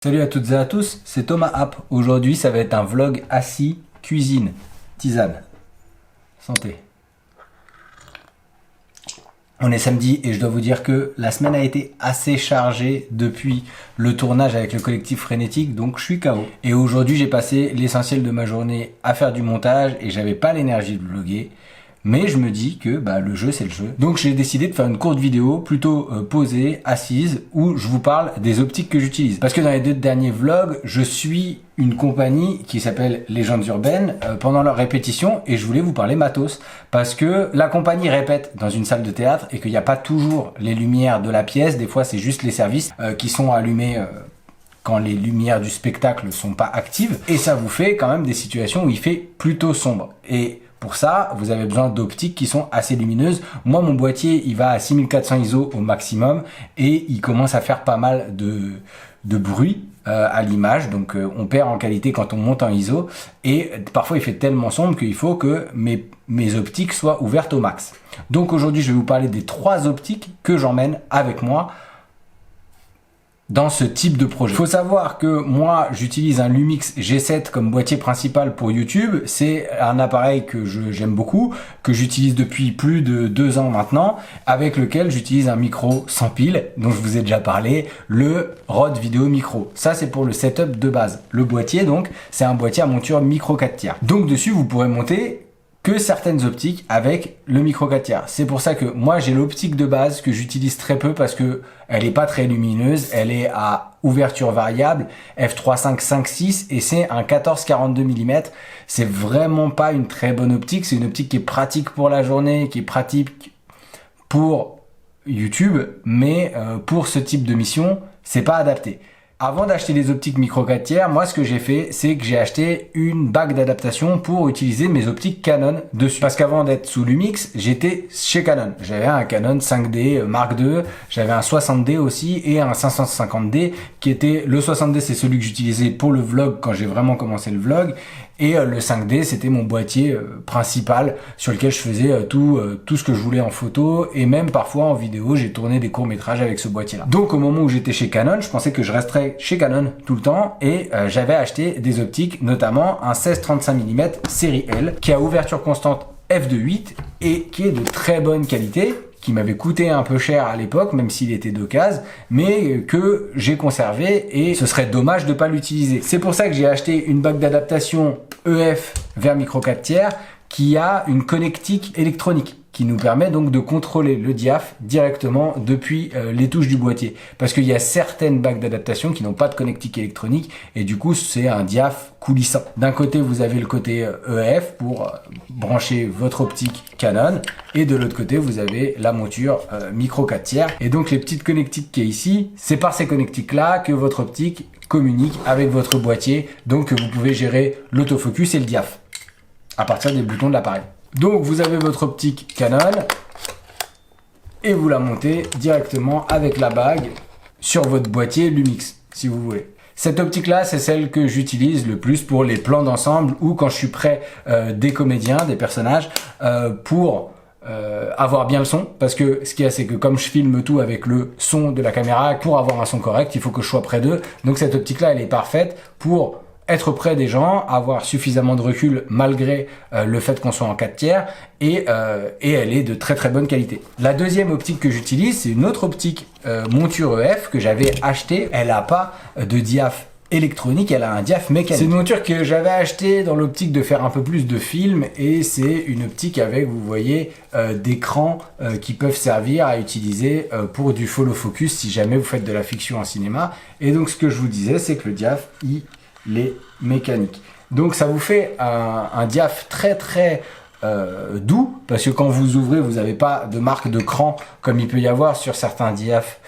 Salut à toutes et à tous, c'est Thomas App. Aujourd'hui, ça va être un vlog assis, cuisine, tisane. Santé. On est samedi et je dois vous dire que la semaine a été assez chargée depuis le tournage avec le collectif Frénétique, donc je suis KO. Et aujourd'hui, j'ai passé l'essentiel de ma journée à faire du montage et j'avais pas l'énergie de vlogger. Mais je me dis que le jeu c'est le jeu. Donc j'ai décidé de faire une courte vidéo plutôt posée, assise, où je vous parle des optiques que j'utilise. Parce que dans les deux derniers vlogs, je suis une compagnie qui s'appelle Légendes Urbaines pendant leur répétition et je voulais vous parler matos. Parce que la compagnie répète dans une salle de théâtre et qu'il n'y a pas toujours les lumières de la pièce. Des fois c'est juste les services qui sont allumés quand les lumières du spectacle ne sont pas actives. Et ça vous fait quand même des situations où il fait plutôt sombre. Et pour ça, vous avez besoin d'optiques qui sont assez lumineuses. Moi, mon boîtier, il va à 6400 ISO au maximum et il commence à faire pas mal de bruit à l'image. Donc, on perd en qualité quand on monte en ISO. Et parfois, il fait tellement sombre qu'il faut que mes optiques soient ouvertes au max. Donc, aujourd'hui, je vais vous parler des 3 optiques que j'emmène avec moi dans ce type de projet. Il faut savoir que moi, j'utilise un Lumix G7 comme boîtier principal pour YouTube. C'est un appareil que j'aime beaucoup, que j'utilise depuis plus de 2 ans maintenant, avec lequel j'utilise un micro sans pile, dont je vous ai déjà parlé, le Rode Video Micro. Ça, c'est pour le setup de base. Le boîtier, donc, c'est un boîtier à monture micro 4 tiers. Donc, dessus, vous pourrez monter que certaines optiques avec le micro 4 tiers. C'est pour ça que moi j'ai l'optique de base que j'utilise très peu parce que elle est pas très lumineuse, elle est à ouverture variable f3.5.5.6 et c'est un 14-42 mm. C'est vraiment pas une très bonne optique, c'est une optique qui est pratique pour la journée, qui est pratique pour YouTube, mais pour ce type de mission, c'est pas adapté. Avant d'acheter des optiques micro 4 tiers, moi ce que j'ai fait, c'est que j'ai acheté une bague d'adaptation pour utiliser mes optiques Canon dessus. Parce qu'avant d'être sous Lumix, j'étais chez Canon. J'avais un Canon 5D Mark II, j'avais un 60D aussi et un 550D qui était... Le 60D c'est celui que j'utilisais pour le vlog quand j'ai vraiment commencé le vlog. Et le 5D, c'était mon boîtier principal sur lequel je faisais tout ce que je voulais en photo. Et même parfois en vidéo, j'ai tourné des courts-métrages avec ce boîtier-là. Donc au moment où j'étais chez Canon, je pensais que je resterais chez Canon tout le temps. Et j'avais acheté des optiques, notamment un 16-35 mm série L, qui a ouverture constante f2.8 et qui est de très bonne qualité, qui m'avait coûté un peu cher à l'époque, même s'il était d'occasion, mais que j'ai conservé et ce serait dommage de ne pas l'utiliser. C'est pour ça que j'ai acheté une bague d'adaptation EF vers micro 4 tiers qui a une connectique électronique qui nous permet donc de contrôler le diaph directement depuis les touches du boîtier. Parce qu'il y a certaines bagues d'adaptation qui n'ont pas de connectique électronique et du coup c'est un diaph coulissant. D'un côté vous avez le côté EF pour brancher votre optique Canon et de l'autre côté vous avez la monture micro 4 tiers. Et donc les petites connectiques qui est ici, c'est par ces connectiques là que votre optique communique avec votre boîtier, donc vous pouvez gérer l'autofocus et le diaph à partir des boutons de l'appareil. Donc vous avez votre optique Canon et vous la montez directement avec la bague sur votre boîtier Lumix si vous voulez. Cette optique là c'est celle que j'utilise le plus pour les plans d'ensemble ou quand je suis près des comédiens, des personnages pour avoir bien le son, parce que ce qu'il y a c'est que comme je filme tout avec le son de la caméra, pour avoir un son correct il faut que je sois près d'eux, donc cette optique là elle est parfaite pour être près des gens, avoir suffisamment de recul malgré le fait qu'on soit en 4 tiers et elle est de très très bonne qualité. La deuxième optique que j'utilise, c'est une autre optique monture EF que j'avais achetée. Elle n'a pas de diaph électronique, elle a un diaph mécanique. C'est une monture que j'avais achetée dans l'optique de faire un peu plus de film et c'est une optique avec, vous voyez, des crans qui peuvent servir à utiliser pour du follow focus si jamais vous faites de la fiction en cinéma. Et donc ce que je vous disais, c'est que le diaph, les mécaniques. Donc ça vous fait un diaph très très doux parce que quand vous ouvrez vous n'avez pas de marque de cran comme il peut y avoir sur certains diaphs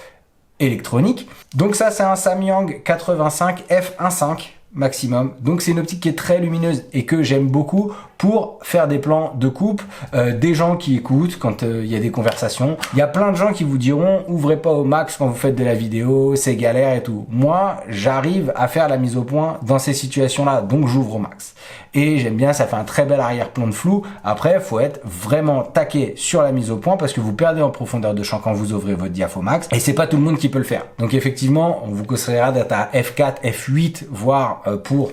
électroniques. Donc ça c'est un Samyang 85 f1.5 maximum. Donc c'est une optique qui est très lumineuse et que j'aime beaucoup pour faire des plans de coupe, des gens qui écoutent quand il y a des conversations. Il y a plein de gens qui vous diront ouvrez pas au max quand vous faites de la vidéo, c'est galère et tout. Moi, j'arrive à faire la mise au point dans ces situations-là, donc j'ouvre au max. Et j'aime bien, ça fait un très bel arrière-plan de flou. Après, faut être vraiment taqué sur la mise au point parce que vous perdez en profondeur de champ quand vous ouvrez votre diaph au max. Et c'est pas tout le monde qui peut le faire. Donc effectivement, on vous conseillera d'être à F4, F8, voire pour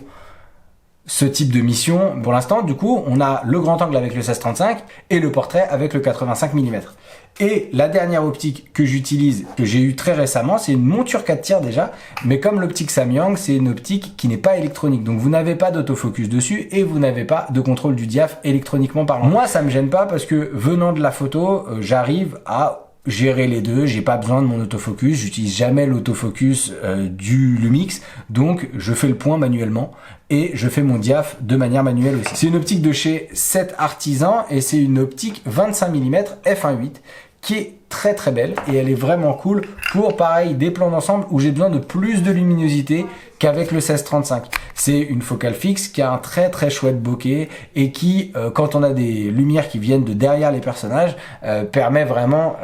ce type de mission. Pour l'instant, du coup, on a le grand angle avec le 16-35 et le portrait avec le 85 mm. Et la dernière optique que j'utilise, que j'ai eu très récemment, c'est une monture 4 tiers déjà, mais comme l'optique Samyang, c'est une optique qui n'est pas électronique. Donc vous n'avez pas d'autofocus dessus et vous n'avez pas de contrôle du diaph électroniquement parlant. Moi, ça me gêne pas parce que venant de la photo, j'arrive à gérer les deux, j'ai pas besoin de mon autofocus, j'utilise jamais l'autofocus du Lumix, donc je fais le point manuellement et je fais mon diaph de manière manuelle aussi. C'est une optique de chez 7 Artisan et c'est une optique 25 mm f1.8 qui est très très belle et elle est vraiment cool pour pareil des plans d'ensemble où j'ai besoin de plus de luminosité qu'avec le 16-35. C'est une focale fixe qui a un très très chouette bokeh et qui, quand on a des lumières qui viennent de derrière les personnages, permet vraiment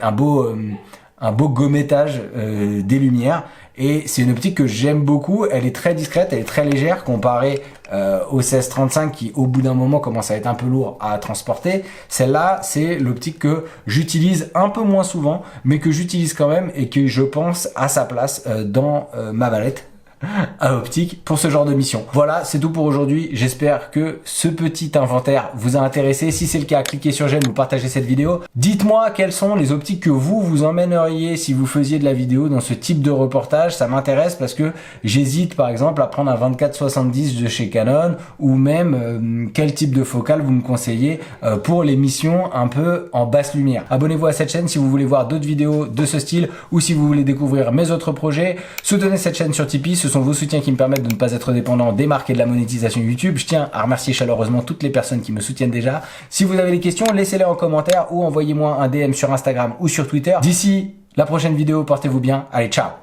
un beau gommetage des lumières. Et c'est une optique que j'aime beaucoup, elle est très discrète, elle est très légère comparée au 16-35 qui au bout d'un moment commence à être un peu lourd à transporter. Celle-là, c'est l'optique que j'utilise un peu moins souvent, mais que j'utilise quand même et que je pense à sa place dans ma valette à optique pour ce genre de mission. Voilà, c'est tout pour aujourd'hui. J'espère que ce petit inventaire vous a intéressé. Si c'est le cas, cliquez sur j'aime ou partagez cette vidéo. Dites-moi quelles sont les optiques que vous emmèneriez si vous faisiez de la vidéo dans ce type de reportage. Ça m'intéresse parce que j'hésite par exemple à prendre un 24-70 de chez Canon ou même quel type de focale vous me conseillez pour les missions un peu en basse lumière. Abonnez-vous à cette chaîne si vous voulez voir d'autres vidéos de ce style ou si vous voulez découvrir mes autres projets. Soutenez cette chaîne sur Tipeee. Ce sont vos soutiens qui me permettent de ne pas être dépendant des marques et de la monétisation YouTube. Je tiens à remercier chaleureusement toutes les personnes qui me soutiennent déjà. Si vous avez des questions, laissez-les en commentaire ou envoyez-moi un DM sur Instagram ou sur Twitter. D'ici la prochaine vidéo, portez-vous bien. Allez, ciao!